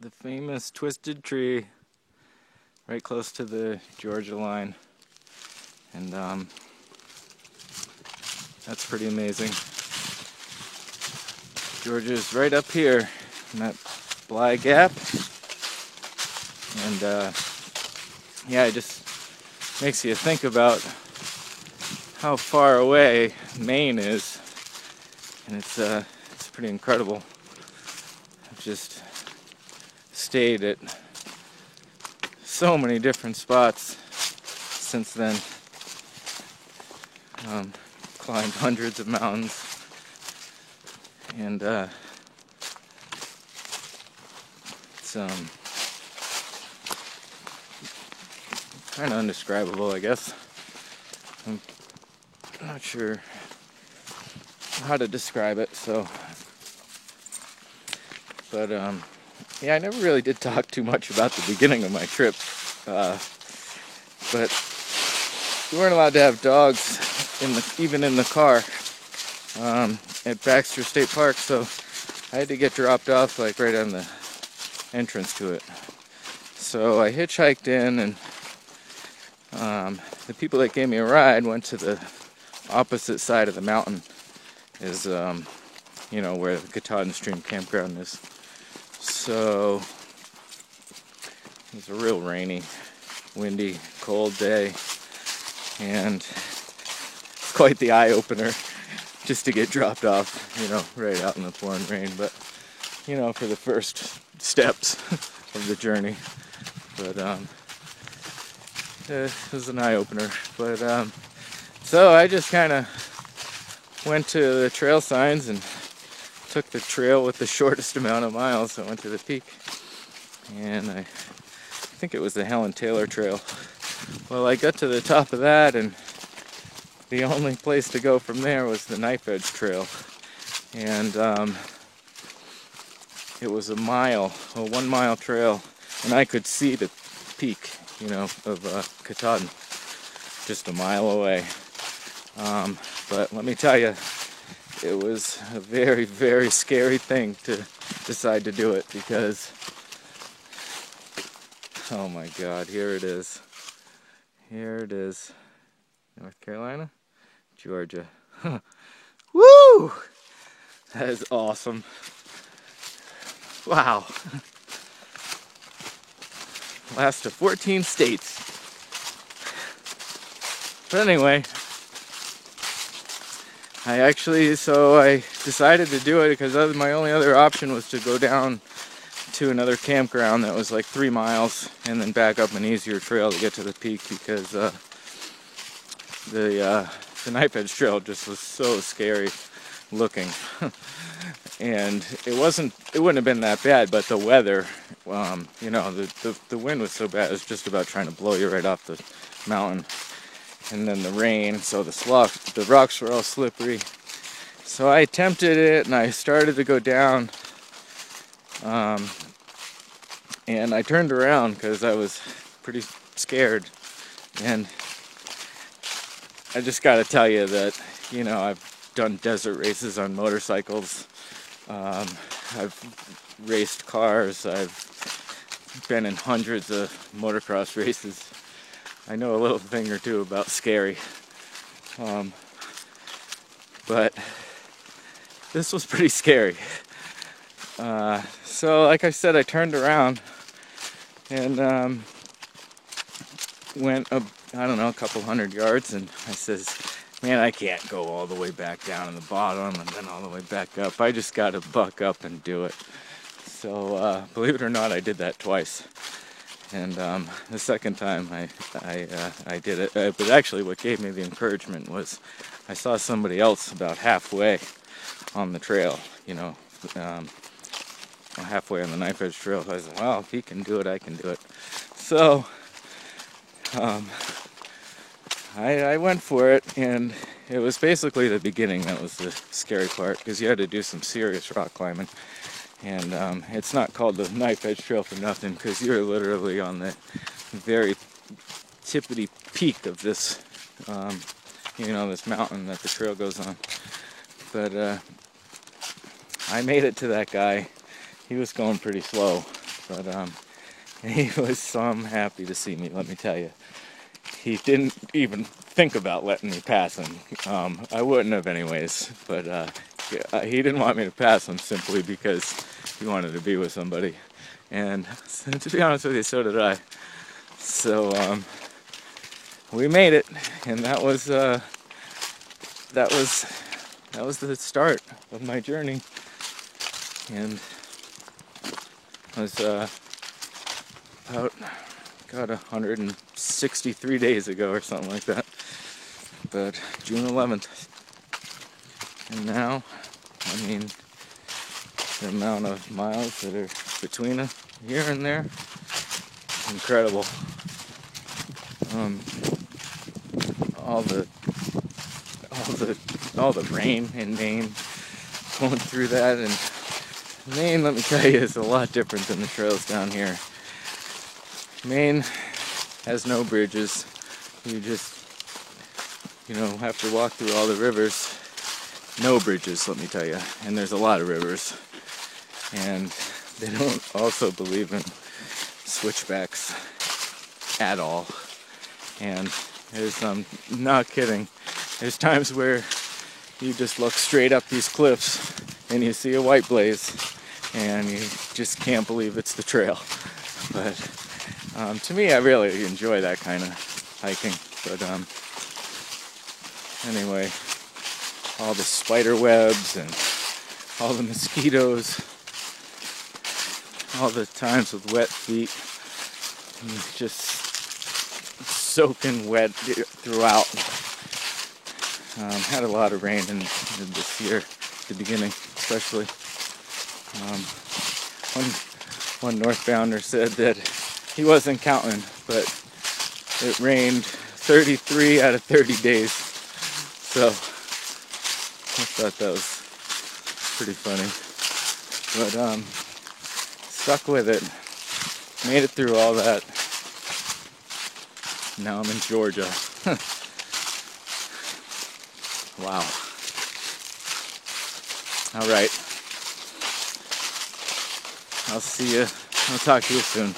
the famous Twisted Tree, right close to the Georgia line, and that's pretty amazing. Georgia's right up here in that Bly Gap, and yeah, it just makes you think about how far away Maine is, and it's pretty incredible. I've just stayed at so many different spots since then. Climbed hundreds of mountains, and it's kind of indescribable, I guess. I'm not sure how to describe it, but yeah, I never really did talk too much about the beginning of my trip, but we weren't allowed to have dogs even in the car at Baxter State Park, so I had to get dropped off like right on the entrance to it. So I hitchhiked in, and the people that gave me a ride went to the opposite side of the mountain, is you know, where the Katahdin Stream campground is. So it was a real rainy, windy, cold day, and it's quite the eye-opener just to get dropped off, you know, right out in the pouring rain, but you know, for the first steps of the journey. But it was an eye-opener. But so I just kind of went to the trail signs and took the trail with the shortest amount of miles. I went to the peak, and I think it was the Helen Taylor Trail. Well, I got to the top of that, and the only place to go from there was the Knife Edge Trail, and it was a 1 mile trail, and I could see the peak, you know, of Katahdin just a mile away. But let me tell you, it was a very, very scary thing to decide to do it, because, oh my God, here it is. Here it is. North Carolina, Georgia. Woo! That is awesome. Wow. Last of 14 states. But anyway, I decided to do it because my only other option was to go down to another campground that was like 3 miles and then back up an easier trail to get to the peak, because the Knife Edge Trail just was so scary looking. And it wouldn't have been that bad, but the weather, you know, the wind was so bad, it was just about trying to blow you right off the mountain. And then the rain, so the rocks were all slippery. So I attempted it, and I started to go down, and I turned around because I was pretty scared. And I just got to tell you that, you know, I've done desert races on motorcycles. I've raced cars. I've been in hundreds of motocross races. I know a little thing or two about scary. But this was pretty scary. So like I said, I turned around and went, I don't know, a couple hundred yards, and I says, man, I can't go all the way back down in the bottom and then all the way back up. I just got to buck up and do it. So believe it or not, I did that twice. And the second time I did it. But actually what gave me the encouragement was I saw somebody else about halfway on the trail, you know, halfway on the Knife Edge Trail. So I said, well, if he can do it, I can do it. So I went for it, and it was basically the beginning that was the scary part, because you had to do some serious rock climbing. And it's not called the Knife Edge Trail for nothing, because you're literally on the very tippity peak of this, you know, this mountain that the trail goes on. But I made it to that guy. He was going pretty slow, But he was some happy to see me, let me tell you. He didn't even think about letting me pass him. I wouldn't have anyways, but he didn't want me to pass him simply because he wanted to be with somebody. And to be honest with you, so did I. So we made it, and that was the start of my journey. And it was about 163 days ago or something like that. But June 11th. And now, I mean, the amount of miles that are between here and there, incredible. All the rain in Maine, going through that, and Maine, let me tell you, is a lot different than the trails down here. Maine has no bridges. You just, have to walk through all the rivers. No bridges, let me tell you. And there's a lot of rivers. And they don't also believe in switchbacks at all. And there's, I'm not kidding, there's times where you just look straight up these cliffs and you see a white blaze and you just can't believe it's the trail. But to me, I really enjoy that kind of hiking. But anyway, all the spider webs and all the mosquitoes, all the times with wet feet, just soaking wet throughout. Had a lot of rain in this year, the beginning especially. One northbounder said that he wasn't counting, but it rained 33 out of 30 days. So I thought that was pretty funny. But stuck with it. Made it through all that. Now I'm in Georgia. Wow. All right. I'll see you. I'll talk to you soon.